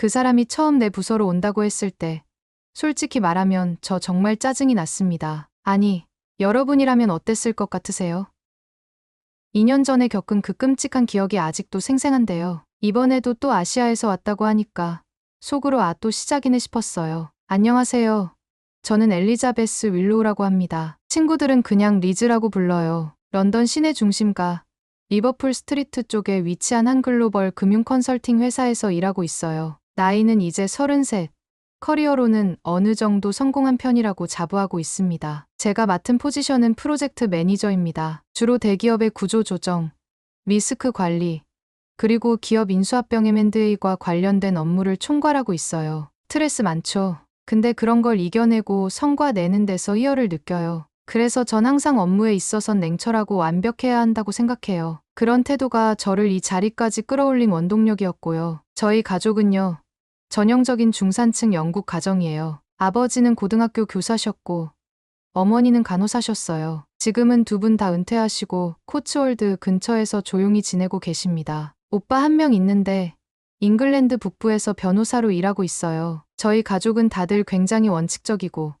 그 사람이 처음 내 부서로 온다고 했을 때 솔직히 말하면 저 정말 짜증이 났습니다. 아니, 여러분이라면 어땠을 것 같으세요? 2년 전에 겪은 그 끔찍한 기억이 아직도 생생한데요. 이번에도 또 아시아에서 왔다고 하니까 속으로 또 시작이네 싶었어요. 안녕하세요. 저는 엘리자베스 윌로우라고 합니다. 친구들은 그냥 리즈라고 불러요. 런던 시내 중심가 리버풀 스트리트 쪽에 위치한 한 글로벌 금융 컨설팅 회사에서 일하고 있어요. 나이는 이제 33. 커리어로는 어느 정도 성공한 편이라고 자부하고 있습니다. 제가 맡은 포지션은 프로젝트 매니저입니다. 주로 대기업의 구조 조정, 리스크 관리, 그리고 기업 인수합병 M&A과 관련된 업무를 총괄하고 있어요. 스트레스 많죠. 근데 그런 걸 이겨내고 성과 내는 데서 희열을 느껴요. 그래서 전 항상 업무에 있어선 냉철하고 완벽해야 한다고 생각해요. 그런 태도가 저를 이 자리까지 끌어올린 원동력이었고요. 저희 가족은요, 전형적인 중산층 영국 가정이에요. 아버지는 고등학교 교사셨고 어머니는 간호사셨어요. 지금은 두 분 다 은퇴하시고 코츠월드 근처에서 조용히 지내고 계십니다. 오빠 한 명 있는데 잉글랜드 북부에서 변호사로 일하고 있어요. 저희 가족은 다들 굉장히 원칙적이고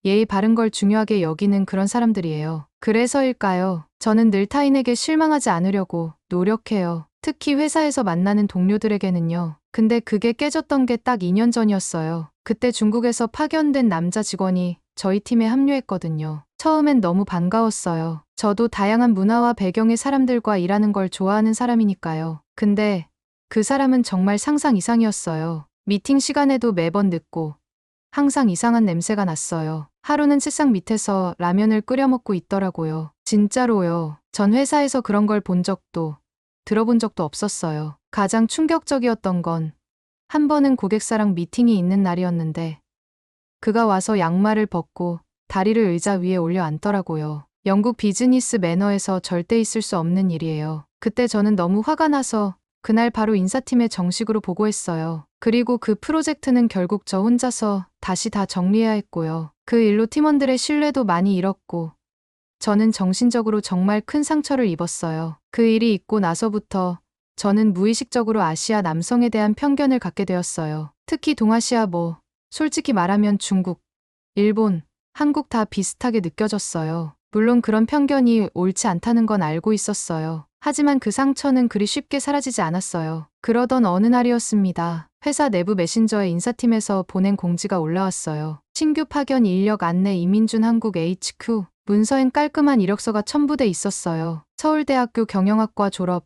예의 바른 걸 중요하게 여기는 그런 사람들이에요. 그래서일까요? 저는 늘 타인에게 실망하지 않으려고 노력해요. 특히 회사에서 만나는 동료들에게는요. 근데 그게 깨졌던 게 딱 2년 전이었어요. 그때 중국에서 파견된 남자 직원이 저희 팀에 합류했거든요. 처음엔 너무 반가웠어요. 저도 다양한 문화와 배경의 사람들과 일하는 걸 좋아하는 사람이니까요. 근데 그 사람은 정말 상상 이상이었어요. 미팅 시간에도 매번 늦고 항상 이상한 냄새가 났어요. 하루는 책상 밑에서 라면을 끓여 먹고 있더라고요. 진짜로요. 전 회사에서 그런 걸 본 적도 들어본 적도 없었어요. 가장 충격적이었던 건 한 번은 고객사랑 미팅이 있는 날이었는데 그가 와서 양말을 벗고 다리를 의자 위에 올려 앉더라고요. 영국 비즈니스 매너에서 절대 있을 수 없는 일이에요. 그때 저는 너무 화가 나서 그날 바로 인사팀에 정식으로 보고했어요. 그리고 그 프로젝트는 결국 저 혼자서 다시 다 정리해야 했고요. 그 일로 팀원들의 신뢰도 많이 잃었고 저는 정신적으로 정말 큰 상처를 입었어요. 그 일이 있고 나서부터 저는 무의식적으로 아시아 남성에 대한 편견을 갖게 되었어요. 특히 동아시아 솔직히 말하면 중국, 일본, 한국 다 비슷하게 느껴졌어요. 물론 그런 편견이 옳지 않다는 건 알고 있었어요. 하지만 그 상처는 그리 쉽게 사라지지 않았어요. 그러던 어느 날이었습니다. 회사 내부 메신저에 인사팀에서 보낸 공지가 올라왔어요. 신규 파견 인력 안내 이민준 한국 HQ. 문서엔 깔끔한 이력서가 첨부돼 있었어요. 서울대학교 경영학과 졸업,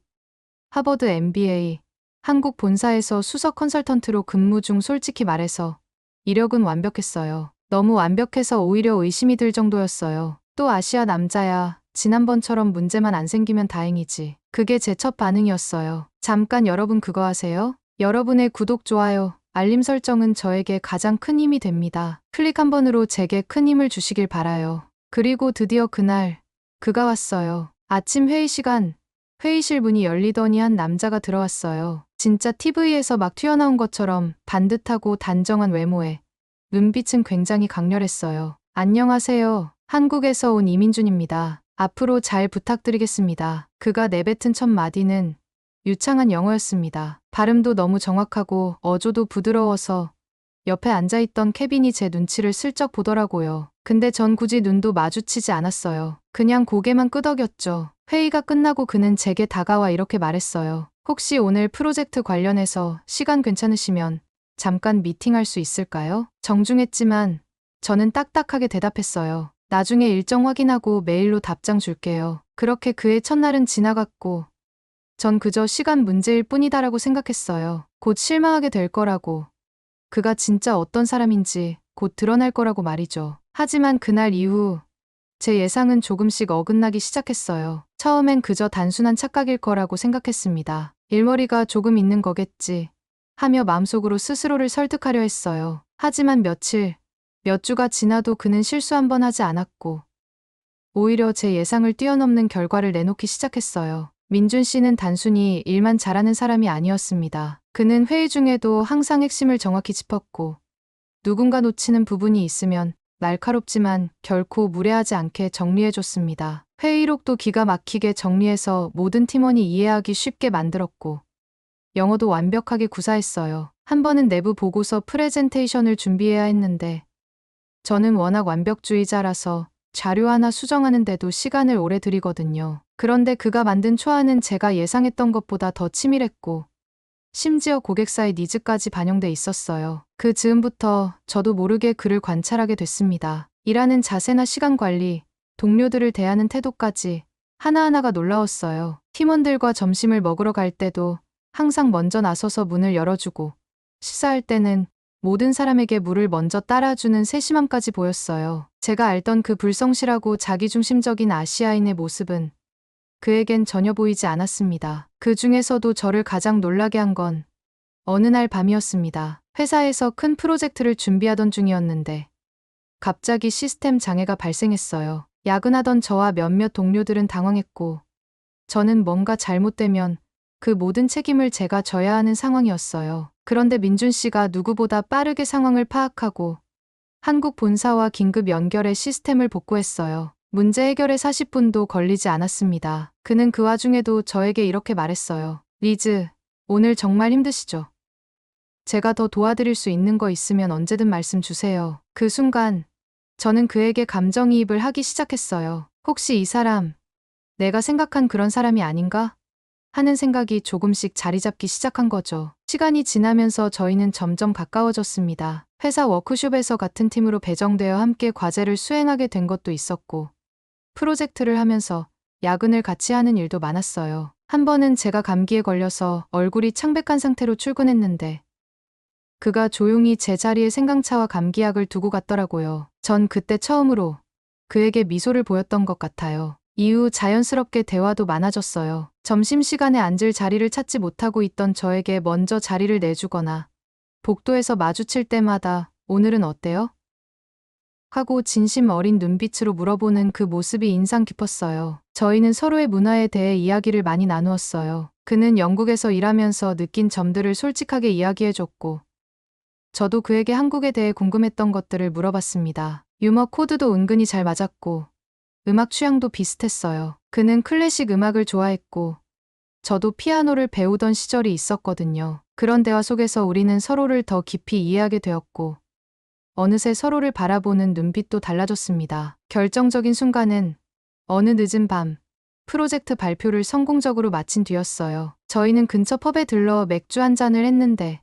하버드 MBA, 한국 본사에서 수석 컨설턴트로 근무 중. 솔직히 말해서 이력은 완벽했어요. 너무 완벽해서 오히려 의심이 들 정도였어요. 또 아시아 남자야. 지난번처럼 문제만 안 생기면 다행이지. 그게 제 첫 반응이었어요. 잠깐 여러분 그거 아세요? 여러분의 구독, 좋아요, 알림 설정은 저에게 가장 큰 힘이 됩니다. 클릭 한 번으로 제게 큰 힘을 주시길 바라요. 그리고 드디어 그날 그가 왔어요. 아침 회의 시간 회의실 문이 열리더니 한 남자가 들어왔어요. 진짜 TV에서 막 튀어나온 것처럼 반듯하고 단정한 외모에 눈빛은 굉장히 강렬했어요. 안녕하세요. 한국에서 온 이민준입니다. 앞으로 잘 부탁드리겠습니다. 그가 내뱉은 첫 마디는 유창한 영어였습니다. 발음도 너무 정확하고 어조도 부드러워서 옆에 앉아있던 케빈이 제 눈치를 슬쩍 보더라고요. 근데 전 굳이 눈도 마주치지 않았어요. 그냥 고개만 끄덕였죠. 회의가 끝나고 그는 제게 다가와 이렇게 말했어요. 혹시 오늘 프로젝트 관련해서 시간 괜찮으시면 잠깐 미팅할 수 있을까요? 정중했지만 저는 딱딱하게 대답했어요. 나중에 일정 확인하고 메일로 답장 줄게요. 그렇게 그의 첫날은 지나갔고 전 그저 시간 문제일 뿐이다라고 생각했어요. 곧 실망하게 될 거라고. 그가 진짜 어떤 사람인지 곧 드러날 거라고 말이죠. 하지만 그날 이후 제 예상은 조금씩 어긋나기 시작했어요. 처음엔 그저 단순한 착각일 거라고 생각했습니다. 일머리가 조금 있는 거겠지 하며 마음속으로 스스로를 설득하려 했어요. 하지만 몇 주가 지나도 그는 실수 한 번 하지 않았고 오히려 제 예상을 뛰어넘는 결과를 내놓기 시작했어요. 민준 씨는 단순히 일만 잘하는 사람이 아니었습니다. 그는 회의 중에도 항상 핵심을 정확히 짚었고 누군가 놓치는 부분이 있으면 날카롭지만 결코 무례하지 않게 정리해줬습니다. 회의록도 기가 막히게 정리해서 모든 팀원이 이해하기 쉽게 만들었고 영어도 완벽하게 구사했어요. 한 번은 내부 보고서 프레젠테이션을 준비해야 했는데 저는 워낙 완벽주의자라서 자료 하나 수정하는데도 시간을 오래 들이거든요. 그런데 그가 만든 초안은 제가 예상했던 것보다 더 치밀했고 심지어 고객사의 니즈까지 반영돼 있었어요. 그 즈음부터 저도 모르게 그를 관찰하게 됐습니다. 일하는 자세나 시간 관리, 동료들을 대하는 태도까지 하나하나가 놀라웠어요. 팀원들과 점심을 먹으러 갈 때도 항상 먼저 나서서 문을 열어주고 식사할 때는 모든 사람에게 물을 먼저 따라주는 세심함까지 보였어요. 제가 알던 그 불성실하고 자기중심적인 아시아인의 모습은 그에겐 전혀 보이지 않았습니다. 그 중에서도 저를 가장 놀라게 한 건 어느 날 밤이었습니다. 회사에서 큰 프로젝트를 준비하던 중이었는데 갑자기 시스템 장애가 발생했어요. 야근하던 저와 몇몇 동료들은 당황했고 저는 뭔가 잘못되면 그 모든 책임을 제가 져야 하는 상황이었어요. 그런데 민준 씨가 누구보다 빠르게 상황을 파악하고 한국 본사와 긴급 연결해 시스템을 복구했어요. 문제 해결에 40분도 걸리지 않았습니다. 그는 그 와중에도 저에게 이렇게 말했어요. 리즈, 오늘 정말 힘드시죠? 제가 더 도와드릴 수 있는 거 있으면 언제든 말씀 주세요. 그 순간 저는 그에게 감정이입을 하기 시작했어요. 혹시 이 사람, 내가 생각한 그런 사람이 아닌가? 하는 생각이 조금씩 자리 잡기 시작한 거죠. 시간이 지나면서 저희는 점점 가까워졌습니다. 회사 워크숍에서 같은 팀으로 배정되어 함께 과제를 수행하게 된 것도 있었고, 프로젝트를 하면서 야근을 같이 하는 일도 많았어요. 한 번은 제가 감기에 걸려서 얼굴이 창백한 상태로 출근했는데, 그가 조용히 제 자리에 생강차와 감기약을 두고 갔더라고요. 전 그때 처음으로 그에게 미소를 보였던 것 같아요. 이후 자연스럽게 대화도 많아졌어요. 점심시간에 앉을 자리를 찾지 못하고 있던 저에게 먼저 자리를 내주거나 복도에서 마주칠 때마다 오늘은 어때요? 하고 진심 어린 눈빛으로 물어보는 그 모습이 인상 깊었어요. 저희는 서로의 문화에 대해 이야기를 많이 나누었어요. 그는 영국에서 일하면서 느낀 점들을 솔직하게 이야기해줬고 저도 그에게 한국에 대해 궁금했던 것들을 물어봤습니다. 유머 코드도 은근히 잘 맞았고 음악 취향도 비슷했어요. 그는 클래식 음악을 좋아했고 저도 피아노를 배우던 시절이 있었거든요. 그런 대화 속에서 우리는 서로를 더 깊이 이해하게 되었고 어느새 서로를 바라보는 눈빛도 달라졌습니다. 결정적인 순간은 어느 늦은 밤 프로젝트 발표를 성공적으로 마친 뒤였어요. 저희는 근처 펍에 들러 맥주 한 잔을 했는데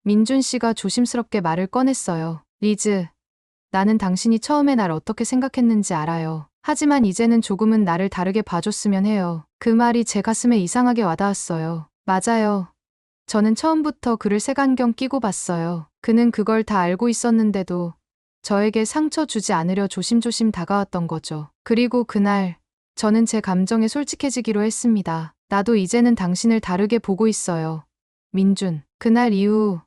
민준 씨가 조심스럽게 말을 꺼냈어요. 리즈, 나는 당신이 처음에 날 어떻게 생각했는지 알아요. 하지만 이제는 조금은 나를 다르게 봐줬으면 해요. 그 말이 제 가슴에 이상하게 와닿았어요. 맞아요. 저는 처음부터 그를 색안경 끼고 봤어요. 그는 그걸 다 알고 있었는데도 저에게 상처 주지 않으려 조심조심 다가왔던 거죠. 그리고 그날 저는 제 감정에 솔직해지기로 했습니다. 나도 이제는 당신을 다르게 보고 있어요. 민준. 그날 이후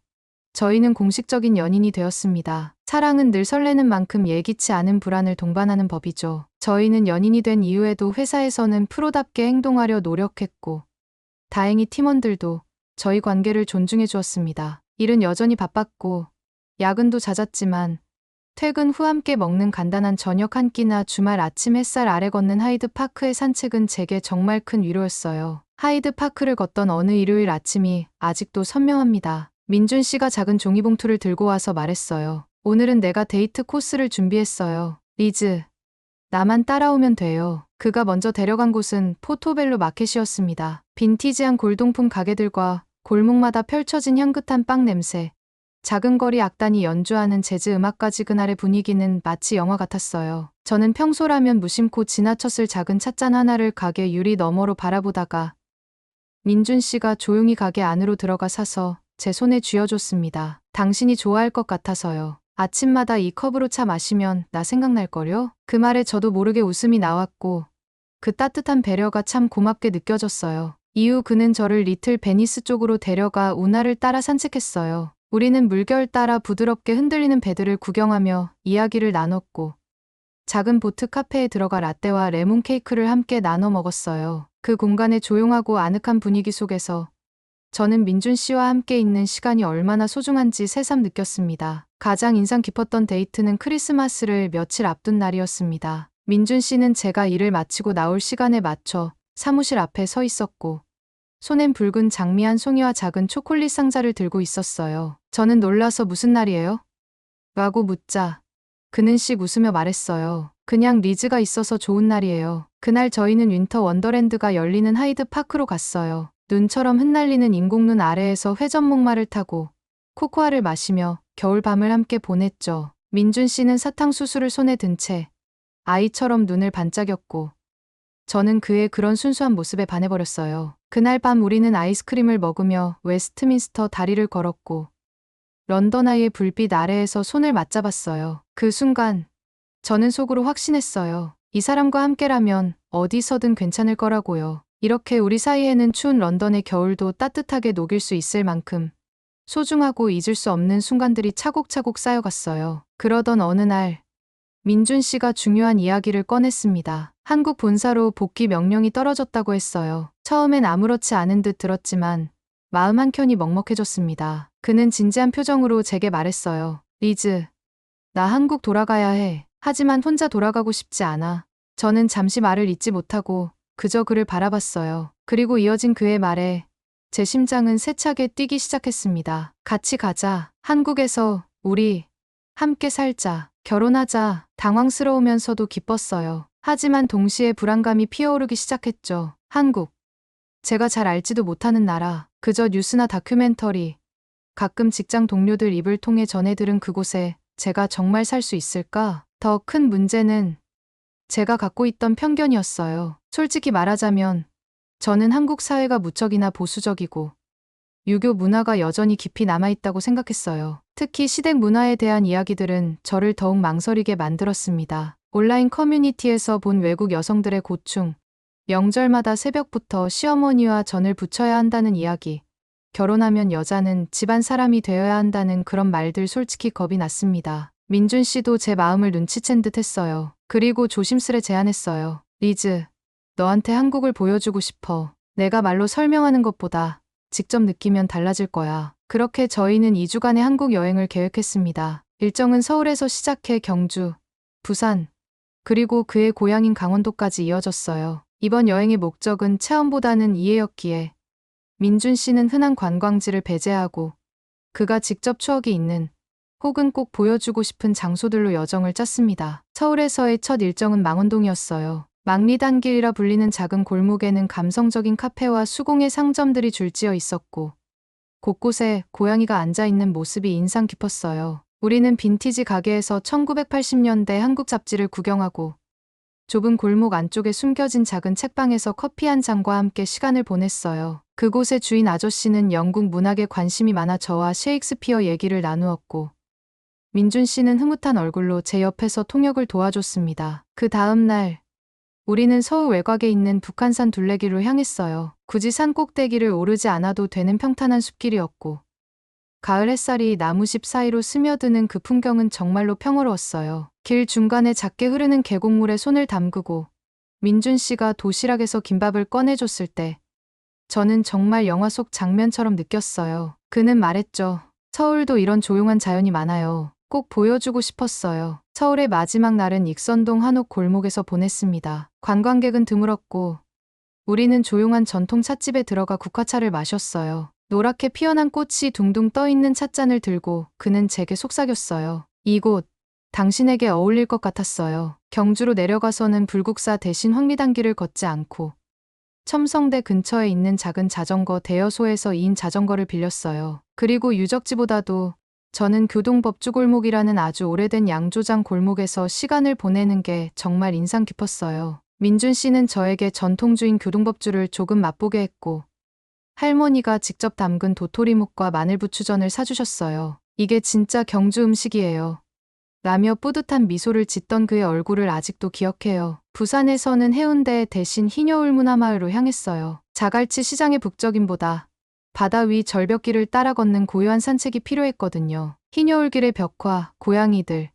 저희는 공식적인 연인이 되었습니다. 사랑은 늘 설레는 만큼 예기치 않은 불안을 동반하는 법이죠. 저희는 연인이 된 이후에도 회사에서는 프로답게 행동하려 노력했고 다행히 팀원들도 저희 관계를 존중해 주었습니다. 일은 여전히 바빴고 야근도 잦았지만 퇴근 후 함께 먹는 간단한 저녁 한 끼나 주말 아침 햇살 아래 걷는 하이드파크의 산책은 제게 정말 큰 위로였어요. 하이드파크를 걷던 어느 일요일 아침이 아직도 선명합니다. 민준 씨가 작은 종이봉투를 들고 와서 말했어요. 오늘은 내가 데이트 코스를 준비했어요. 리즈, 나만 따라오면 돼요. 그가 먼저 데려간 곳은 포토벨로 마켓이었습니다. 빈티지한 골동품 가게들과 골목마다 펼쳐진 향긋한 빵 냄새, 작은 거리 악단이 연주하는 재즈 음악까지 그날의 분위기는 마치 영화 같았어요. 저는 평소라면 무심코 지나쳤을 작은 찻잔 하나를 가게 유리 너머로 바라보다가 민준 씨가 조용히 가게 안으로 들어가 사서 제 손에 쥐어줬습니다. 당신이 좋아할 것 같아서요. 아침마다 이 컵으로 차 마시면 나 생각날걸요? 그 말에 저도 모르게 웃음이 나왔고 그 따뜻한 배려가 참 고맙게 느껴졌어요. 이후 그는 저를 리틀 베니스 쪽으로 데려가 운하를 따라 산책했어요. 우리는 물결 따라 부드럽게 흔들리는 배들을 구경하며 이야기를 나눴고 작은 보트 카페에 들어가 라떼와 레몬 케이크를 함께 나눠 먹었어요. 그 공간의 조용하고 아늑한 분위기 속에서 저는 민준 씨와 함께 있는 시간이 얼마나 소중한지 새삼 느꼈습니다. 가장 인상 깊었던 데이트는 크리스마스를 며칠 앞둔 날이었습니다. 민준 씨는 제가 일을 마치고 나올 시간에 맞춰 사무실 앞에 서 있었고 손엔 붉은 장미 한 송이와 작은 초콜릿 상자를 들고 있었어요. 저는 놀라서 무슨 날이에요? 라고 묻자 그는 씩 웃으며 말했어요. 그냥 리즈가 있어서 좋은 날이에요. 그날 저희는 윈터 원더랜드가 열리는 하이드 파크로 갔어요. 눈처럼 흩날리는 인공눈 아래에서 회전목마를 타고 코코아를 마시며 겨울밤을 함께 보냈죠. 민준 씨는 사탕수수를 손에 든 채 아이처럼 눈을 반짝였고 저는 그의 그런 순수한 모습에 반해버렸어요. 그날 밤 우리는 아이스크림을 먹으며 웨스트민스터 다리를 걸었고 런던 아이의 불빛 아래에서 손을 맞잡았어요. 그 순간 저는 속으로 확신했어요. 이 사람과 함께라면 어디서든 괜찮을 거라고요. 이렇게 우리 사이에는 추운 런던의 겨울도 따뜻하게 녹일 수 있을 만큼 소중하고 잊을 수 없는 순간들이 차곡차곡 쌓여갔어요. 그러던 어느 날 민준 씨가 중요한 이야기를 꺼냈습니다. 한국 본사로 복귀 명령이 떨어졌다고 했어요. 처음엔 아무렇지 않은 듯 들었지만 마음 한켠이 먹먹해졌습니다. 그는 진지한 표정으로 제게 말했어요. 리즈, 나 한국 돌아가야 해. 하지만 혼자 돌아가고 싶지 않아. 저는 잠시 말을 잇지 못하고 그저 그를 바라봤어요. 그리고 이어진 그의 말에 제 심장은 세차게 뛰기 시작했습니다. 같이 가자. 한국에서 우리 함께 살자. 결혼하자. 당황스러우면서도 기뻤어요. 하지만 동시에 불안감이 피어오르기 시작했죠. 한국. 제가 잘 알지도 못하는 나라. 그저 뉴스나 다큐멘터리, 가끔 직장 동료들 입을 통해 전해 들은 그곳에 제가 정말 살 수 있을까? 더 큰 문제는 제가 갖고 있던 편견이었어요. 솔직히 말하자면 저는 한국 사회가 무척이나 보수적이고 유교 문화가 여전히 깊이 남아있다고 생각했어요. 특히 시댁 문화에 대한 이야기들은 저를 더욱 망설이게 만들었습니다. 온라인 커뮤니티에서 본 외국 여성들의 고충, 명절마다 새벽부터 시어머니와 전을 부쳐야 한다는 이야기, 결혼하면 여자는 집안 사람이 되어야 한다는 그런 말들 솔직히 겁이 났습니다. 민준 씨도 제 마음을 눈치챈 듯 했어요. 그리고 조심스레 제안했어요. 리즈, 너한테 한국을 보여주고 싶어. 내가 말로 설명하는 것보다 직접 느끼면 달라질 거야. 그렇게 저희는 2주간의 한국 여행을 계획했습니다. 일정은 서울에서 시작해 경주, 부산, 그리고 그의 고향인 강원도까지 이어졌어요. 이번 여행의 목적은 체험보다는 이해였기에 민준 씨는 흔한 관광지를 배제하고 그가 직접 추억이 있는 혹은 꼭 보여주고 싶은 장소들로 여정을 짰습니다. 서울에서의 첫 일정은 망원동이었어요. 망리단길이라 불리는 작은 골목에는 감성적인 카페와 수공예 상점들이 줄지어 있었고 곳곳에 고양이가 앉아있는 모습이 인상 깊었어요. 우리는 빈티지 가게에서 1980년대 한국 잡지를 구경하고 좁은 골목 안쪽에 숨겨진 작은 책방에서 커피 한 잔과 함께 시간을 보냈어요. 그곳의 주인 아저씨는 영국 문학에 관심이 많아 저와 셰익스피어 얘기를 나누었고 민준 씨는 흐뭇한 얼굴로 제 옆에서 통역을 도와줬습니다. 그 다음 날 우리는 서울 외곽에 있는 북한산 둘레길로 향했어요. 굳이 산 꼭대기를 오르지 않아도 되는 평탄한 숲길이었고 가을 햇살이 나무집 사이로 스며드는 그 풍경은 정말로 평화로웠어요. 길 중간에 작게 흐르는 계곡물에 손을 담그고 민준 씨가 도시락에서 김밥을 꺼내줬을 때 저는 정말 영화 속 장면처럼 느꼈어요. 그는 말했죠. 서울도 이런 조용한 자연이 많아요. 꼭 보여주고 싶었어요. 서울의 마지막 날은 익선동 한옥 골목에서 보냈습니다. 관광객은 드물었고 우리는 조용한 전통 찻집에 들어가 국화차를 마셨어요. 노랗게 피어난 꽃이 둥둥 떠있는 찻잔을 들고 그는 제게 속삭였어요. 이곳, 당신에게 어울릴 것 같았어요. 경주로 내려가서는 불국사 대신 황리단길을 걷지 않고 첨성대 근처에 있는 작은 자전거 대여소에서 2인 자전거를 빌렸어요. 그리고 유적지보다도 저는 교동법주골목이라는 아주 오래된 양조장 골목에서 시간을 보내는 게 정말 인상 깊었어요. 민준 씨는 저에게 전통주인 교동법주를 조금 맛보게 했고 할머니가 직접 담근 도토리묵과 마늘부추전을 사주셨어요. 이게 진짜 경주 음식이에요. 라며 뿌듯한 미소를 짓던 그의 얼굴을 아직도 기억해요. 부산에서는 해운대 대신 희녀울 문화마을로 향했어요. 자갈치 시장의 북적임보다 바다 위 절벽길을 따라 걷는 고요한 산책이 필요했거든요. 희녀울길의 벽화, 고양이들,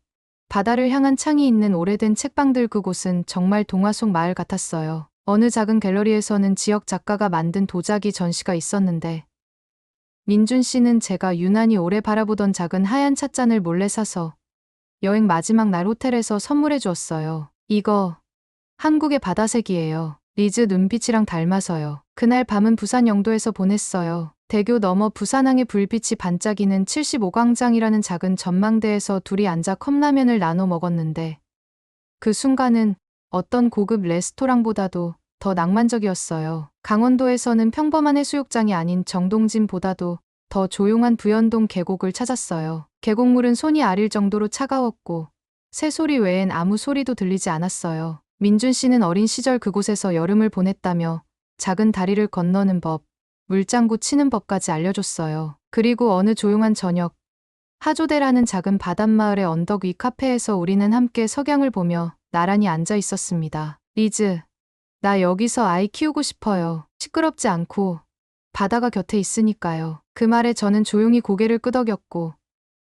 바다를 향한 창이 있는 오래된 책방들 그곳은 정말 동화 속 마을 같았어요. 어느 작은 갤러리에서는 지역 작가가 만든 도자기 전시가 있었는데 민준 씨는 제가 유난히 오래 바라보던 작은 하얀 찻잔을 몰래 사서 여행 마지막 날 호텔에서 선물해 주었어요. 이거 한국의 바다색이에요. 리즈 눈빛이랑 닮아서요. 그날 밤은 부산 영도에서 보냈어요. 대교 너머 부산항의 불빛이 반짝이는 75광장이라는 작은 전망대에서 둘이 앉아 컵라면을 나눠 먹었는데 그 순간은 어떤 고급 레스토랑보다도 더 낭만적이었어요. 강원도에서는 평범한 해수욕장이 아닌 정동진보다도 더 조용한 부연동 계곡을 찾았어요. 계곡물은 손이 아릴 정도로 차가웠고 새소리 외엔 아무 소리도 들리지 않았어요. 민준 씨는 어린 시절 그곳에서 여름을 보냈다며 작은 다리를 건너는 법, 물장구 치는 법까지 알려줬어요. 그리고 어느 조용한 저녁, 하조대라는 작은 바닷마을의 언덕 위 카페에서 우리는 함께 석양을 보며 나란히 앉아 있었습니다. 리즈, 나 여기서 아이 키우고 싶어요. 시끄럽지 않고 바다가 곁에 있으니까요. 그 말에 저는 조용히 고개를 끄덕였고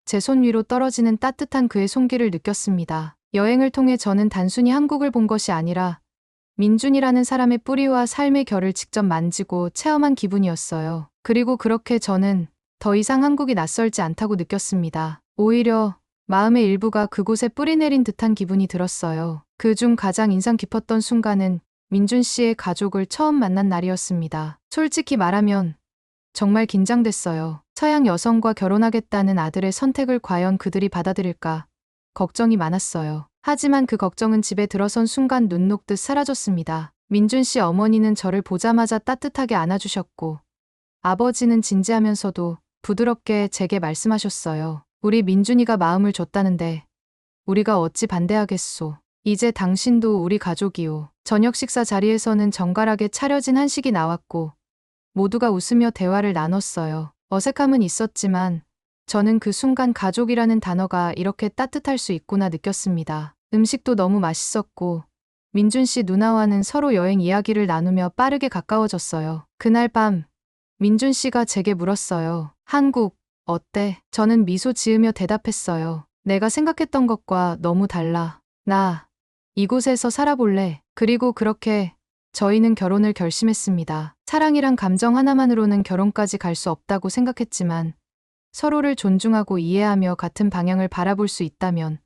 제 손 위로 떨어지는 따뜻한 그의 손길을 느꼈습니다. 여행을 통해 저는 단순히 한국을 본 것이 아니라 민준이라는 사람의 뿌리와 삶의 결을 직접 만지고 체험한 기분이었어요. 그리고 그렇게 저는 더 이상 한국이 낯설지 않다고 느꼈습니다. 오히려 마음의 일부가 그곳에 뿌리 내린 듯한 기분이 들었어요. 그중 가장 인상 깊었던 순간은 민준 씨의 가족을 처음 만난 날이었습니다. 솔직히 말하면 정말 긴장됐어요. 서양 여성과 결혼하겠다는 아들의 선택을 과연 그들이 받아들일까 걱정이 많았어요. 하지만 그 걱정은 집에 들어선 순간 눈 녹듯 사라졌습니다. 민준 씨 어머니는 저를 보자마자 따뜻하게 안아주셨고 아버지는 진지하면서도 부드럽게 제게 말씀하셨어요. 우리 민준이가 마음을 줬다는데 우리가 어찌 반대하겠소. 이제 당신도 우리 가족이오. 저녁 식사 자리에서는 정갈하게 차려진 한식이 나왔고 모두가 웃으며 대화를 나눴어요. 어색함은 있었지만 저는 그 순간 가족이라는 단어가 이렇게 따뜻할 수 있구나 느꼈습니다. 음식도 너무 맛있었고 민준 씨 누나와는 서로 여행 이야기를 나누며 빠르게 가까워졌어요. 그날 밤 민준 씨가 제게 물었어요. 한국 어때? 저는 미소 지으며 대답했어요. 내가 생각했던 것과 너무 달라. 나 이곳에서 살아볼래. 그리고 그렇게 저희는 결혼을 결심했습니다. 사랑이란 감정 하나만으로는 결혼까지 갈 수 없다고 생각했지만 서로를 존중하고 이해하며 같은 방향을 바라볼 수 있다면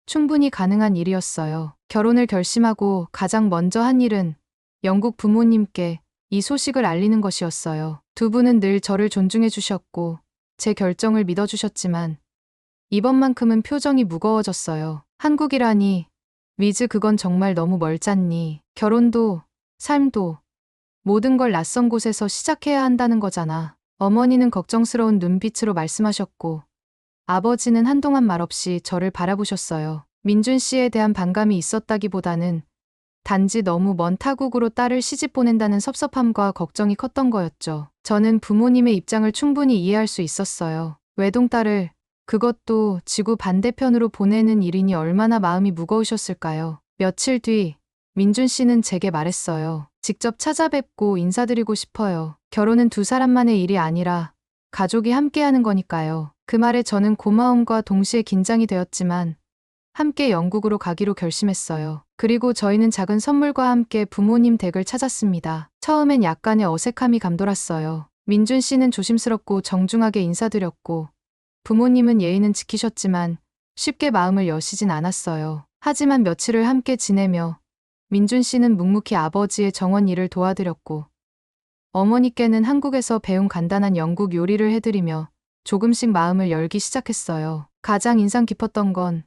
충분히 가능한 일이었어요. 결혼을 결심하고 가장 먼저 한 일은 영국 부모님께 이 소식을 알리는 것이었어요. 두 분은 늘 저를 존중해 주셨고 제 결정을 믿어주셨지만 이번만큼은 표정이 무거워졌어요. 한국이라니, 위즈 그건 정말 너무 멀잖니. 결혼도, 삶도, 모든 걸 낯선 곳에서 시작해야 한다는 거잖아. 어머니는 걱정스러운 눈빛으로 말씀하셨고 아버지는 한동안 말없이 저를 바라보셨어요. 민준 씨에 대한 반감이 있었다기보다는 단지 너무 먼 타국으로 딸을 시집 보낸다는 섭섭함과 걱정이 컸던 거였죠. 저는 부모님의 입장을 충분히 이해할 수 있었어요. 외동딸을, 그것도 지구 반대편으로 보내는 일이니 얼마나 마음이 무거우셨을까요. 며칠 뒤 민준 씨는 제게 말했어요. 직접 찾아뵙고 인사드리고 싶어요. 결혼은 두 사람만의 일이 아니라 가족이 함께하는 거니까요. 그 말에 저는 고마움과 동시에 긴장이 되었지만 함께 영국으로 가기로 결심했어요. 그리고 저희는 작은 선물과 함께 부모님 댁을 찾았습니다. 처음엔 약간의 어색함이 감돌았어요. 민준 씨는 조심스럽고 정중하게 인사드렸고 부모님은 예의는 지키셨지만 쉽게 마음을 여시진 않았어요. 하지만 며칠을 함께 지내며 민준 씨는 묵묵히 아버지의 정원 일을 도와드렸고 어머니께는 한국에서 배운 간단한 영국 요리를 해드리며 조금씩 마음을 열기 시작했어요. 가장 인상 깊었던 건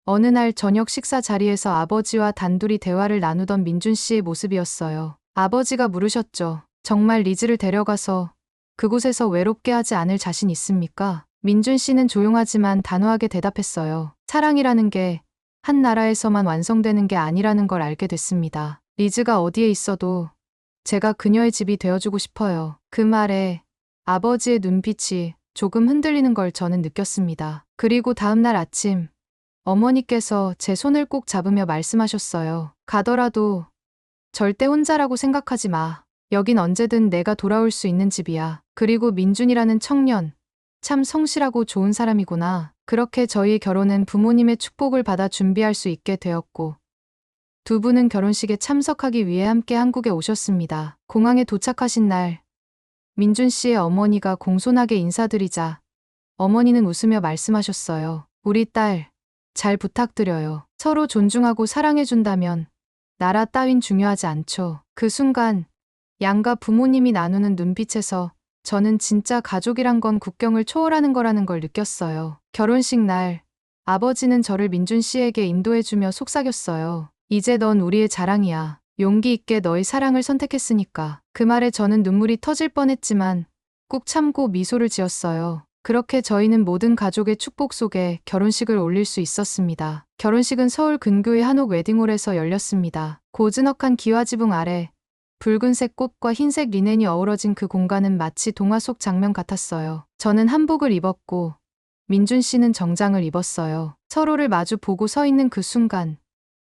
어느 날 저녁 식사 자리에서 아버지와 단둘이 대화를 나누던 민준 씨의 모습이었어요. 아버지가 물으셨죠. 정말 리즈를 데려가서 그곳에서 외롭게 하지 않을 자신 있습니까? 민준 씨는 조용하지만 단호하게 대답했어요. 사랑이라는 게 한 나라에서만 완성되는 게 아니라는 걸 알게 됐습니다. 리즈가 어디에 있어도 제가 그녀의 집이 되어주고 싶어요. 그 말에 아버지의 눈빛이 조금 흔들리는 걸 저는 느꼈습니다. 그리고 다음 날 아침 어머니께서 제 손을 꼭 잡으며 말씀하셨어요. 가더라도 절대 혼자라고 생각하지 마. 여긴 언제든 내가 돌아올 수 있는 집이야. 그리고 민준이라는 청년, 참 성실하고 좋은 사람이구나. 그렇게 저희의 결혼은 부모님의 축복을 받아 준비할 수 있게 되었고 두 분은 결혼식에 참석하기 위해 함께 한국에 오셨습니다. 공항에 도착하신 날 민준 씨의 어머니가 공손하게 인사드리자 어머니는 웃으며 말씀하셨어요. 우리 딸 잘 부탁드려요. 서로 존중하고 사랑해준다면 나라 따윈 중요하지 않죠. 그 순간 양가 부모님이 나누는 눈빛에서 저는 진짜 가족이란 건 국경을 초월하는 거라는 걸 느꼈어요. 결혼식 날 아버지는 저를 민준 씨에게 인도해주며 속삭였어요. 이제 넌 우리의 자랑이야. 용기 있게 너의 사랑을 선택했으니까. 그 말에 저는 눈물이 터질 뻔했지만 꾹 참고 미소를 지었어요. 그렇게 저희는 모든 가족의 축복 속에 결혼식을 올릴 수 있었습니다. 결혼식은 서울 근교의 한옥 웨딩홀에서 열렸습니다. 고즈넉한 기와지붕 아래 붉은색 꽃과 흰색 리넨이 어우러진 그 공간은 마치 동화 속 장면 같았어요. 저는 한복을 입었고 민준 씨는 정장을 입었어요. 서로를 마주 보고 서 있는 그 순간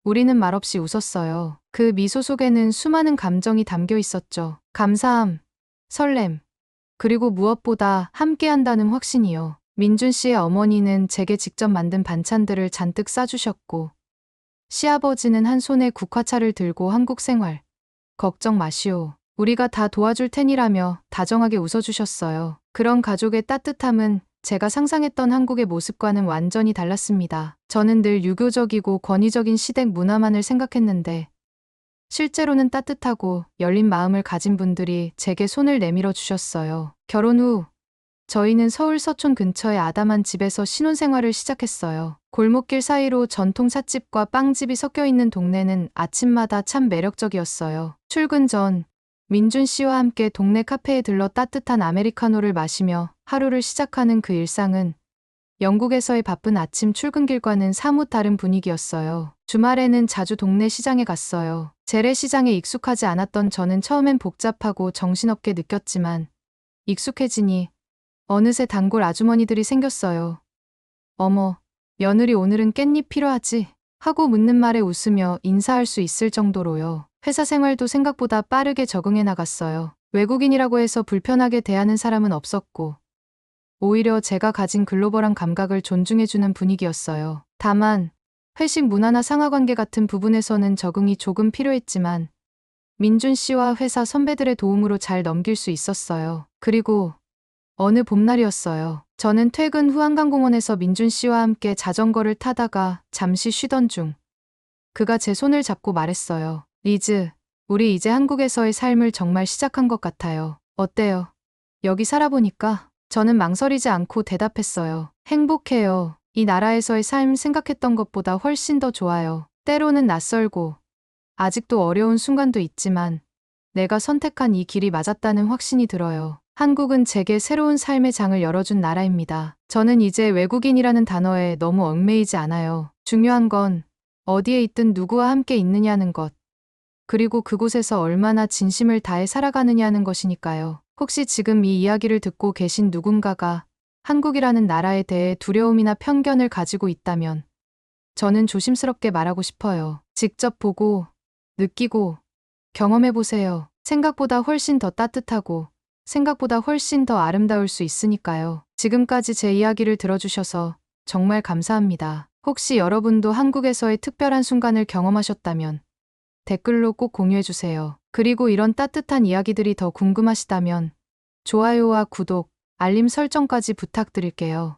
우리는 말없이 웃었어요. 그 미소 속에는 수많은 감정이 담겨 있었죠. 감사함, 설렘, 그리고 무엇보다 함께한다는 확신이요. 민준 씨의 어머니는 제게 직접 만든 반찬들을 잔뜩 싸주셨고 시아버지는 한 손에 국화차를 들고 한국 생활, 걱정 마시오. 우리가 다 도와줄 테니라며 다정하게 웃어주셨어요. 그런 가족의 따뜻함은 제가 상상했던 한국의 모습과는 완전히 달랐습니다. 저는 늘 유교적이고 권위적인 시댁 문화만을 생각했는데 실제로는 따뜻하고 열린 마음을 가진 분들이 제게 손을 내밀어 주셨어요. 결혼 후 저희는 서울 서촌 근처의 아담한 집에서 신혼생활을 시작했어요. 골목길 사이로 전통 찻집과 빵집이 섞여 있는 동네는 아침마다 참 매력적이었어요. 출근 전 민준 씨와 함께 동네 카페에 들러 따뜻한 아메리카노를 마시며 하루를 시작하는 그 일상은 영국에서의 바쁜 아침 출근길과는 사뭇 다른 분위기였어요. 주말에는 자주 동네 시장에 갔어요. 재래시장에 익숙하지 않았던 저는 처음엔 복잡하고 정신없게 느꼈지만 익숙해지니 어느새 단골 아주머니들이 생겼어요. 어머, 며느리 오늘은 깻잎 필요하지? 하고 묻는 말에 웃으며 인사할 수 있을 정도로요. 회사 생활도 생각보다 빠르게 적응해 나갔어요. 외국인이라고 해서 불편하게 대하는 사람은 없었고 오히려 제가 가진 글로벌한 감각을 존중해주는 분위기였어요. 다만 회식 문화나 상하관계 같은 부분에서는 적응이 조금 필요했지만 민준 씨와 회사 선배들의 도움으로 잘 넘길 수 있었어요. 그리고 어느 봄날이었어요. 저는 퇴근 후 한강공원에서 민준 씨와 함께 자전거를 타다가 잠시 쉬던 중 그가 제 손을 잡고 말했어요. 리즈, 우리 이제 한국에서의 삶을 정말 시작한 것 같아요. 어때요? 여기 살아보니까? 저는 망설이지 않고 대답했어요. 행복해요. 이 나라에서의 삶 생각했던 것보다 훨씬 더 좋아요. 때로는 낯설고 아직도 어려운 순간도 있지만 내가 선택한 이 길이 맞았다는 확신이 들어요. 한국은 제게 새로운 삶의 장을 열어준 나라입니다. 저는 이제 외국인이라는 단어에 너무 얽매이지 않아요. 중요한 건 어디에 있든 누구와 함께 있느냐는 것, 그리고 그곳에서 얼마나 진심을 다해 살아가느냐는 것이니까요. 혹시 지금 이 이야기를 듣고 계신 누군가가 한국이라는 나라에 대해 두려움이나 편견을 가지고 있다면 저는 조심스럽게 말하고 싶어요. 직접 보고, 느끼고, 경험해보세요. 생각보다 훨씬 더 따뜻하고 생각보다 훨씬 더 아름다울 수 있으니까요. 지금까지 제 이야기를 들어주셔서 정말 감사합니다. 혹시 여러분도 한국에서의 특별한 순간을 경험하셨다면 댓글로 꼭 공유해주세요. 그리고 이런 따뜻한 이야기들이 더 궁금하시다면 좋아요와 구독, 알림 설정까지 부탁드릴게요.